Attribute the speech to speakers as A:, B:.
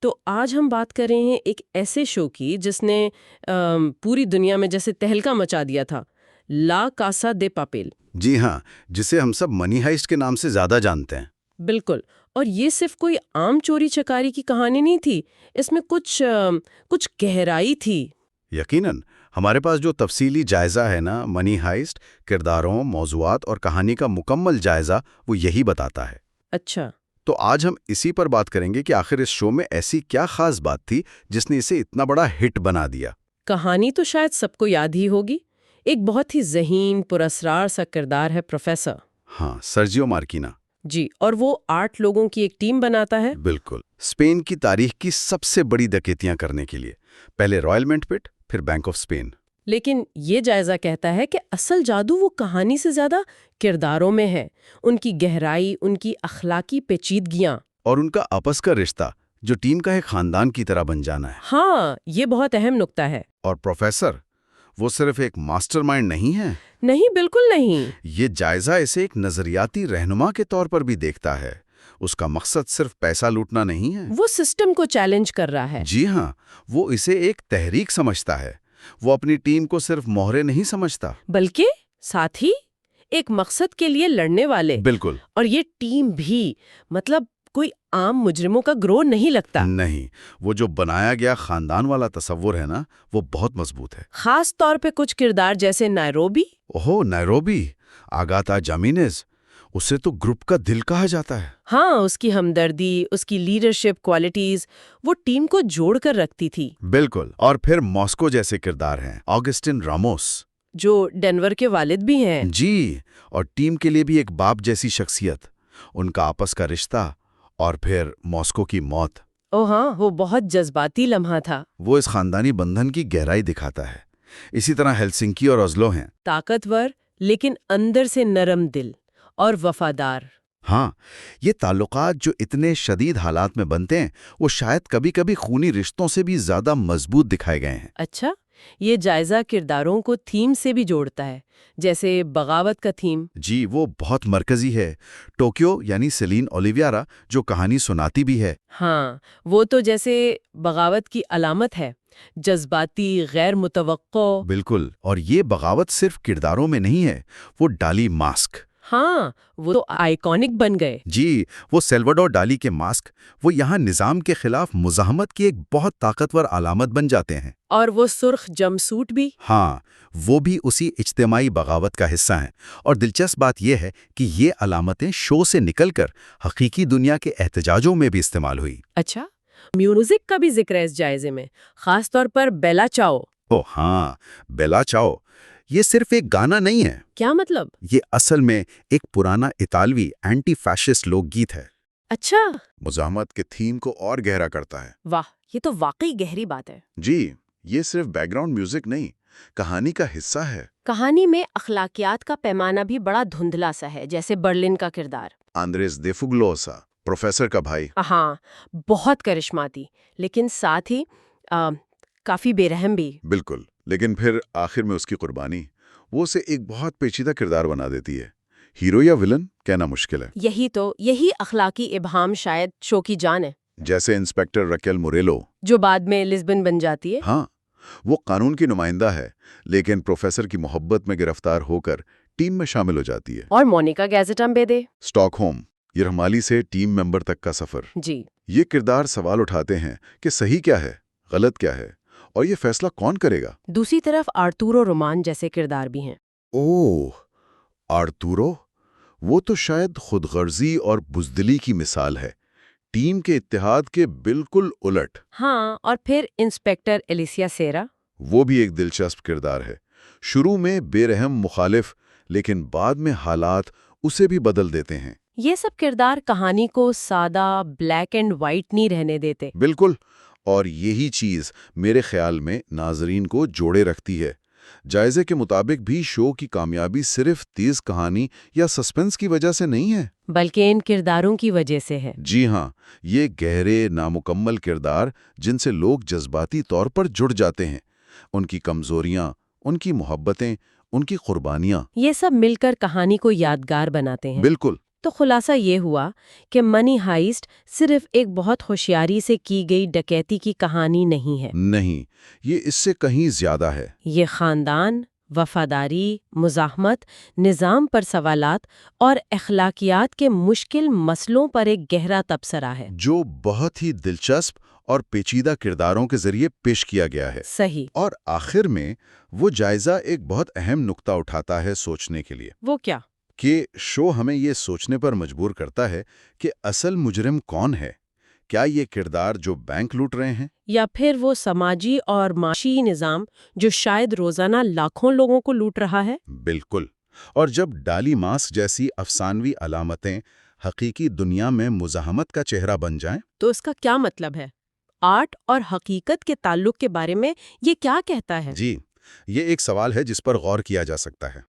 A: تو آج ہم بات کر رہے ہیں ایک ایسے شو کی جس نے پوری دنیا میں جیسے تہلکہ مچا دیا تھا، لا کاسا دے پاپیل۔
B: جی ہاں، جسے ہم سب منی ہائسٹ کے نام سے زیادہ جانتے ہیں۔
A: بالکل، اور یہ صرف کوئی عام چوری چکاری کی کہانی نہیں تھی، اس میں کچھ گہرائی تھی۔
B: یقیناً ہمارے پاس جو تفصیلی جائزہ ہے نا منی ہائسٹ، کرداروں، موضوعات اور کہانی کا مکمل جائزہ وہ یہی بتاتا ہے۔
A: اچھا،
B: تو آج ہم اسی پر بات کریں گے کہ آخر اس شو میں ایسی کیا خاص بات تھی جس نے اسے اتنا بڑا ہٹ بنا دیا۔
A: کہانی تو شاید سب کو یاد ہی ہوگی، ایک بہت ہی ذہین پراسرار سا کردار ہے پروفیسر۔
B: ہاں، سرجیو مارکینا۔
A: جی، اور وہ 8 لوگوں کی ایک ٹیم بناتا ہے۔
B: بالکل، اسپین کی تاریخ کی سب سے بڑی ڈکیتیاں کرنے کے لیے، پہلے رائل منٹ پٹ، پھر بینک آف اسپین۔
A: لیکن یہ جائزہ کہتا ہے کہ اصل جادو وہ کہانی سے زیادہ کرداروں میں ہے، ان کی گہرائی، ان کی اخلاقی پیچیدگیاں
B: اور ان کا آپس کا رشتہ جو ٹیم کا ایک خاندان کی طرح بن جانا ہے۔
A: ہاں، یہ بہت اہم نکتہ ہے۔
B: اور پروفیسر وہ صرف ایک ماسٹر مائنڈ نہیں ہے۔
A: نہیں، بالکل نہیں۔
B: یہ جائزہ اسے ایک نظریاتی رہنما کے طور پر بھی دیکھتا ہے۔ اس کا مقصد صرف پیسہ لوٹنا نہیں ہے۔
A: وہ سسٹم کو چیلنج کر رہا ہے۔
B: جی ہاں، وہ اسے ایک تحریک سمجھتا ہے۔ وہ اپنی ٹیم کو صرف مہرے نہیں سمجھتا،
A: بلکہ ساتھ ہی ایک مقصد کے لیے لڑنے والے۔
B: بالکل
A: اور یہ ٹیم بھی، مطلب کوئی عام مجرموں کا گروہ نہیں لگتا۔
B: نہیں، وہ جو بنایا گیا خاندان والا تصور ہے نا، وہ بہت مضبوط ہے۔
A: خاص طور پہ کچھ کردار جیسے نائروبی۔
B: اوہو، نیروبی، آگاتا جامینز، اسے تو گروپ کا دل کہا جاتا ہے۔
A: ہاں، اس کی ہمدردی، اس کی لیڈرشپ کوالٹیز وہ ٹیم کو جوڑ کر رکھتی تھی۔
B: بالکل، اور پھر ماسکو جیسے کردار ہیں، آگسٹن راموس،
A: جو ڈینور کے والد بھی ہیں۔
B: جی، اور ٹیم کے لیے بھی ایک باپ جیسی شخصیت، ان کا آپس کا رشتہ، اور پھر ماسکو کی موت۔
A: او ہاں، وہ بہت جذباتی لمحہ تھا۔
B: وہ اس خاندانی بندھن کی گہرائی دکھاتا ہے۔ اسی طرح ہیلسنکی اور اوزلو ہیں۔
A: طاقتور لیکن اندر سے نرم دل اور وفادار۔
B: ہاں، یہ تعلقات جو اتنے شدید حالات میں بنتے ہیں، وہ شاید کبھی کبھی خونی رشتوں سے بھی زیادہ مضبوط دکھائے گئے ہیں۔
A: اچھا، یہ جائزہ کرداروں کو تھیم سے بھی جوڑتا ہے، جیسے بغاوت کا تھیم۔
B: جی، وہ بہت مرکزی ہے۔ ٹوکیو یعنی سیلین اولیویرا جو کہانی سناتی بھی ہے۔
A: ہاں، وہ تو جیسے بغاوت کی علامت ہے، جذباتی، غیر متوقع۔
B: بالکل، اور یہ بغاوت صرف کرداروں میں نہیں ہے، وہ ڈالی ماسک۔
A: ہاں، وہ تو آئیکونک بن گئے۔
B: جی، وہ سیلوڈور ڈالی کے ماسک، وہ یہاں نظام کے خلاف مزاحمت کی ایک بہت طاقتور علامت بن جاتے ہیں۔
A: اور وہ سرخ جم سوٹ بھی۔
B: ہاں، وہ بھی اسی اجتماعی بغاوت کا حصہ ہیں۔ اور دلچسپ بات یہ ہے کہ یہ علامتیں شو سے نکل کر حقیقی دنیا کے احتجاجوں میں بھی استعمال ہوئی۔
A: اچھا، میوزک کا بھی ذکر ہے اس جائزے میں، خاص طور پر بیلا چاؤ۔
B: او ہاں، بیلا چاؤ، یہ صرف ایک گانا نہیں ہے۔
A: کیا مطلب؟
B: یہ اصل میں ایک پرانا اطالوی اینٹی فیشسٹ لوک گیت ہے۔
A: اچھا،
B: مزاحمت کے تھیم کو اور گہرا کرتا ہے۔
A: واہ، یہ تو واقعی گہری بات ہے۔
B: جی، یہ صرف بیک گراؤنڈ میوزک نہیں، کہانی کا حصہ ہے۔
A: کہانی میں اخلاقیات کا پیمانہ بھی بڑا دھندلا سا ہے، جیسے برلن کا کردار۔
B: آندریس دیفوگلوسا، پروفیسر کا بھائی۔
A: ہاں، بہت کرشماتی، لیکن ساتھ ہی کافی بے رحم بھی۔
B: بالکل، لیکن پھر آخر میں اس کی قربانی وہ اسے ایک بہت پیچیدہ کردار بنا دیتی ہے۔ ہیرو یا ولن کہنا مشکل ہے۔
A: یہی اخلاقی ابہام شاید شو کی جان ہے۔
B: جیسے انسپیکٹر رکیل موریلو،
A: جو بعد میں لزبن بن جاتی ہے۔
B: ہاں، وہ قانون کی نمائندہ ہے، لیکن پروفیسر کی محبت میں گرفتار ہو کر ٹیم میں شامل ہو جاتی ہے۔
A: اور مونیکا گیزٹم بے دے،
B: اسٹاک ہوم، یرغمالی سے ٹیم ممبر تک کا سفر۔
A: جی،
B: یہ کردار سوال اٹھاتے ہیں کہ صحیح کیا ہے، غلط کیا ہے، اور یہ فیصلہ کون کرے گا۔
A: دوسری طرف آرتورو رومان جیسے کردار بھی ہیں۔
B: اوہ، آرتورو، وہ تو شاید خود غرضی اور بزدلی کی مثال ہے، ٹیم کے اتحاد کے بالکل الٹ۔
A: ہاں، اور پھر انسپیکٹر ایلیسیا سیرا۔
B: وہ بھی ایک دلچسپ کردار ہے، شروع میں بے رحم مخالف، لیکن بعد میں حالات اسے بھی بدل دیتے ہیں۔
A: یہ سب کردار کہانی کو سادہ بلیک اینڈ وائٹ نہیں رہنے دیتے۔
B: بالکل، اور یہی چیز میرے خیال میں ناظرین کو جوڑے رکھتی ہے۔ جائزے کے مطابق بھی شو کی کامیابی صرف تیز کہانی یا سسپنس کی وجہ سے نہیں ہے،
A: بلکہ ان کرداروں کی وجہ سے ہے۔
B: جی ہاں، یہ گہرے نامکمل کردار جن سے لوگ جذباتی طور پر جڑ جاتے ہیں، ان کی کمزوریاں، ان کی محبتیں، ان کی قربانیاں،
A: یہ سب مل کر کہانی کو یادگار بناتے ہیں۔
B: بالکل،
A: تو خلاصہ یہ ہوا کہ منی ہائسٹ صرف ایک بہت ہوشیاری سے کی گئی ڈکیتی کی کہانی نہیں ہے۔
B: نہیں، یہ اس سے کہیں زیادہ ہے۔
A: یہ خاندان، وفاداری، مزاحمت، نظام پر سوالات اور اخلاقیات کے مشکل مسئلوں پر ایک گہرا تبصرہ ہے۔
B: جو بہت ہی دلچسپ اور پیچیدہ کرداروں کے ذریعے پیش کیا گیا ہے۔
A: صحیح۔
B: اور آخر میں وہ جائزہ ایک بہت اہم نقطہ اٹھاتا ہے سوچنے کے لیے،
A: وہ کیا؟
B: کہ شو ہمیں یہ سوچنے پر مجبور کرتا ہے کہ اصل مجرم کون ہے؟ کیا یہ کردار جو بینک لوٹ رہے ہیں؟
A: یا پھر وہ سماجی اور معاشی نظام جو شاید روزانہ لاکھوں لوگوں کو لوٹ رہا ہے؟
B: بالکل۔ اور جب ڈالی ماسک جیسی افسانوی علامتیں حقیقی دنیا میں مزاحمت کا چہرہ بن جائیں؟
A: تو اس کا کیا مطلب ہے؟ آرٹ اور حقیقت کے تعلق کے بارے میں یہ کیا کہتا ہے؟
B: جی، یہ ایک سوال ہے جس پر غور کیا جا سکتا ہے۔